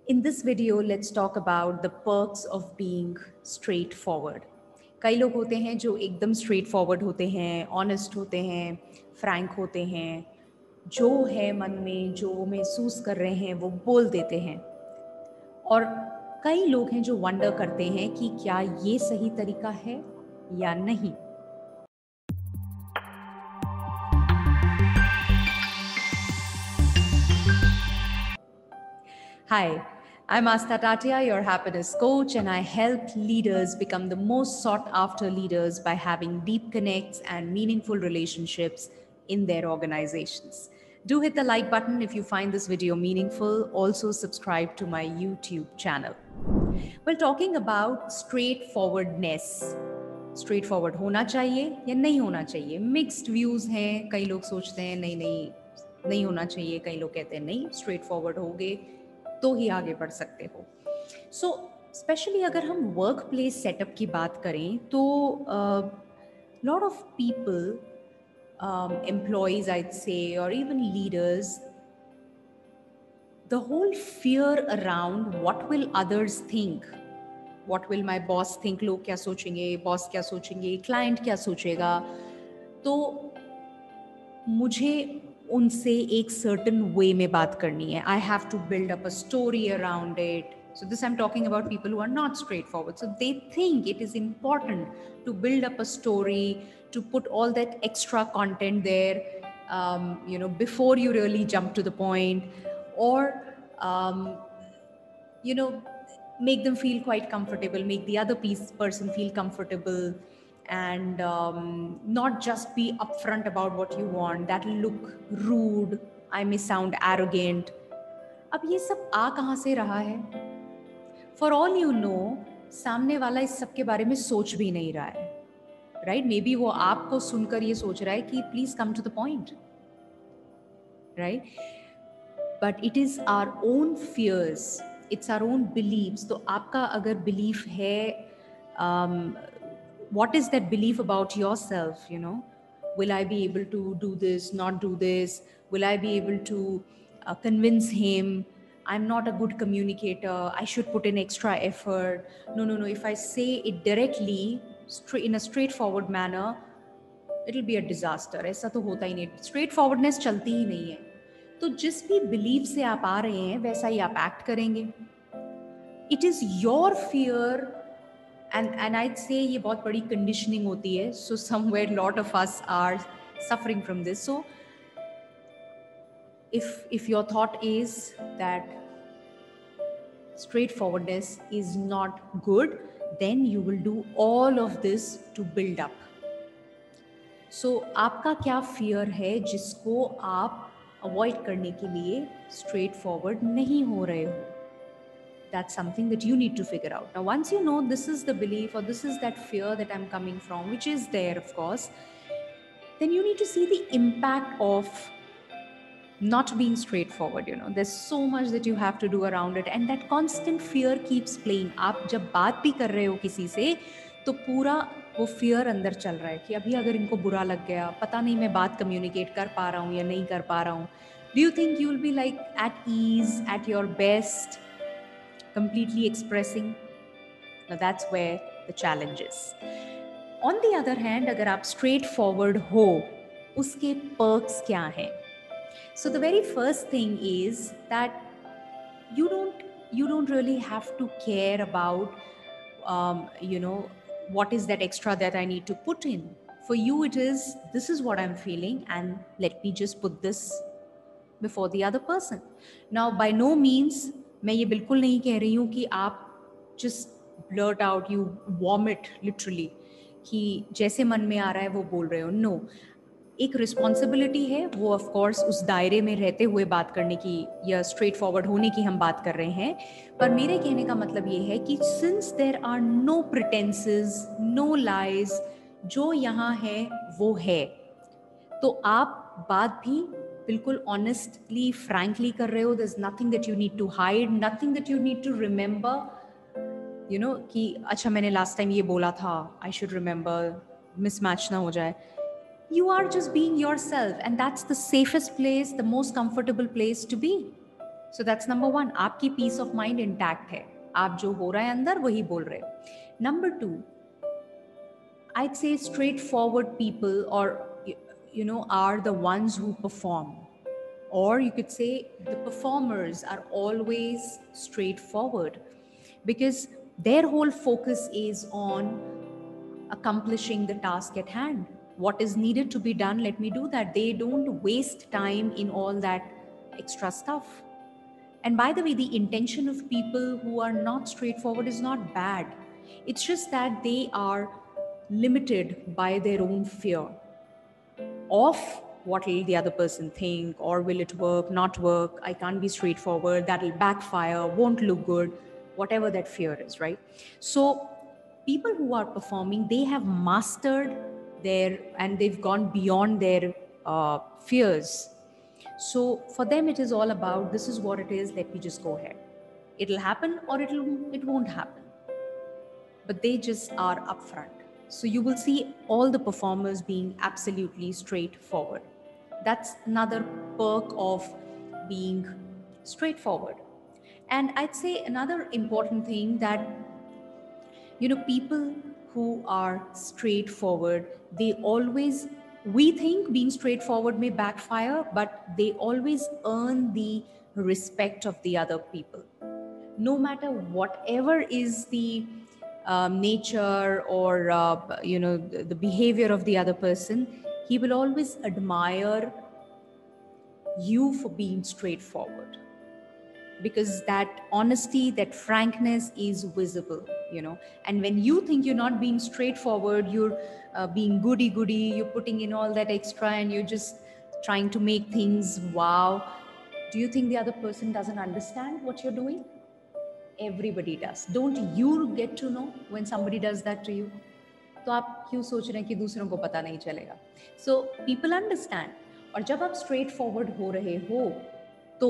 In this video, let's talk about the perks of being straightforward. कई लोग होते हैं जो एकदम straightforward होते हैं, honest होते हैं, frank होते हैं, जो है मन में जो महसूस कर रहे हैं वो बोल देते हैं। और कई लोग हैं जो वंडर करते हैं कि क्या ये सही तरीका है या नहीं। Hi, I'm Asta Tatia, your happiness coach, and I help leaders become the most sought after leaders by having deep connects and meaningful relationships in their organizations. Do hit the like button if you find this video meaningful. Also, subscribe to my YouTube channel. Well, talking about straightforwardness. Straight होना चाहिए या नहीं होना चाहिए, mixed views हैं। कई लोग सोचते हैं नहीं नहीं नहीं होना चाहिए, कई लोग कहते हैं नहीं स्ट्रेट फॉरवर्ड होगे तो ही आगे बढ़ सकते हो। सो स्पेशली अगर हम वर्क प्लेस सेटअप की बात करें तो lot of people, employees I'd say, or even leaders, the whole fear around what will others think, what will my boss think, लोग क्या सोचेंगे, बॉस क्या सोचेंगे, क्लाइंट क्या सोचेगा। तो मुझे उनसे एक सर्टन वे में बात करनी है। I have to build up a story around it. So this I'm talking about people who are not straightforward. So they think it is important to build up a story, to put all that extra content there, before you really jump to the point, or um, you know, make them feel quite comfortable, make the other person feel comfortable, and not just be upfront about what you want. That'll look rude. I may sound arrogant. अब ये सब आ कहाँ से रहा है? For all you know, सामने वाला इस सब के बारे में सोच भी नहीं रहा है, राइट? मे बी वो आपको सुनकर ये सोच रहा है कि please come to the point, right? But it is our own fears, it's our own beliefs. तो आपका अगर बिलीफ है, what is that belief about yourself? Will I be able to do this, not do this? Will I be able to convince him? I'm not a good communicator, I should put in extra effort. No, if I say it directly, in a straightforward manner, it'll be a disaster. ऐसा तो होता ही नहीं, straight forwardness चलती ही नहीं है। तो जिस भी बिलीव से आप आ रहे हैं वैसा ही आप एक्ट करेंगे। It is your fear, and I'd say ये बहुत बड़ी conditioning होती है। So somewhere lot of us are suffering from this. So if your thought is that straightforwardness is not good, then you will do all of this to build up. So आपका क्या fear है जिसको आप avoid करने के लिए straightforward नहीं हो रहे हो? That's something that you need to figure out. Now, once you know this is the belief or this is that fear that I'm coming from, which is there, of course, then you need to see the impact of not being straightforward. There's so much that you have to do around it, and that constant fear keeps playing. आप जब बात भी कर रहे हो किसी से तो पूरा वो fear अंदर चल रहा है कि अभी अगर इनको बुरा लग गया, पता नहीं मैं बात communicate कर पा रहा हूँ या नहीं कर पा रहा हूँ। Do you think you will be like at ease, at your best, completely expressing? Now that's where the challenge is. On the other hand, अगर आप straightforward हो, उसके perks क्या हैं? So the very first thing is that you don't really have to care about what is that extra that I need to put in. For you it is, this is what I'm feeling and let me just put this before the other person. Now by no means मैं ये बिल्कुल नहीं कह रही हूँ कि आप just blurt out, you vomit literally, कि जैसे मन में आ रहा है वो बोल रहे हो। No, एक रिस्पॉन्सिबिलिटी है, वो ऑफ कोर्स उस दायरे में रहते हुए बात करने की या स्ट्रेट फॉरवर्ड होने की हम बात कर रहे हैं। पर मेरे कहने का मतलब ये है कि since there are no pretences, no lies, जो यहाँ है वो है, तो आप बात भी बिल्कुल ऑनेस्टली, फ्रैंकली कर रहे हो। There is nothing that you need to hide, nothing that you need to remember, कि अच्छा मैंने लास्ट टाइम ये बोला था, आई शुड रिमेंबर, मिसमैच ना हो जाए। You are just being yourself, and that's the safest place, the most comfortable place to be. So that's number one, आपकी पीस ऑफ माइंड इंटैक्ट है, आप जो हो रहा है अंदर वही बोल रहे हो. Number two, I'd say straightforward people, or are the ones who perform, or you could say the performers are always straightforward, because their whole focus is on accomplishing the task at hand. What is needed to be done, let me do that. They don't waste time in all that extra stuff. And by the way, the intention of people who are not straightforward is not bad. It's just that they are limited by their own fear of what will the other person think, or will it work, not work, I can't be straightforward, that'll backfire, won't look good, whatever that fear is, right? So people who are performing, they have mastered their, and they've gone beyond their fears. So for them, it is all about, this is what it is, let me just go ahead. It'll happen or it won't happen. But they just are upfront. So you will see all the performers being absolutely straightforward. That's another perk of being straightforward. And I'd say another important thing that, people who are straightforward, they always, we think being straightforward may backfire, but they always earn the respect of the other people. No matter whatever is the nature, or the behavior of the other person, he will always admire you for being straightforward, because that honesty, that frankness is visible. And when you think you're not being straightforward, you're being goody goody, you're putting in all that extra, and you're just trying to make things wow, do you think the other person doesn't understand what you're doing? Everybody does. Don't you get to know when somebody does that to you? तो आप क्यों सोच रहे हैं कि दूसरों को पता नहीं चलेगा? So people understand. और जब आप straightforward हो रहे हो, तो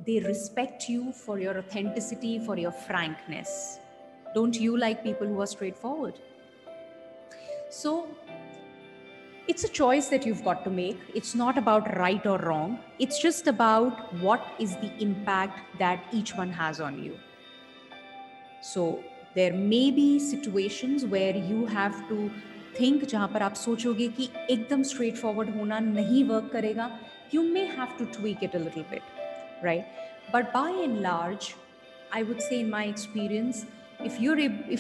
they respect you for your authenticity, for your frankness. Don't you like people who are straightforward? So it's a choice that you've got to make. It's not about right or wrong. It's just about what is the impact that each one has on you. So there may be situations where you have to think, जहाँ पर आप सोचोगे कि एकदम straightforward होना नहीं work करेगा. You may have to tweak it a little bit, right? But by and large, I would say in my experience, if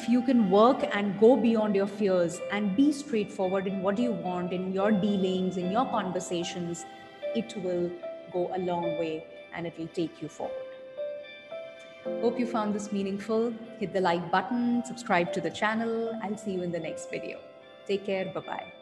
you can work and go beyond your fears and be straightforward in what you want, in your dealings, in your conversations, it will go a long way and it will take you forward. Hope you found this meaningful. Hit the like button, subscribe to the channel. I'll see you in the next video. Take care. Bye-bye.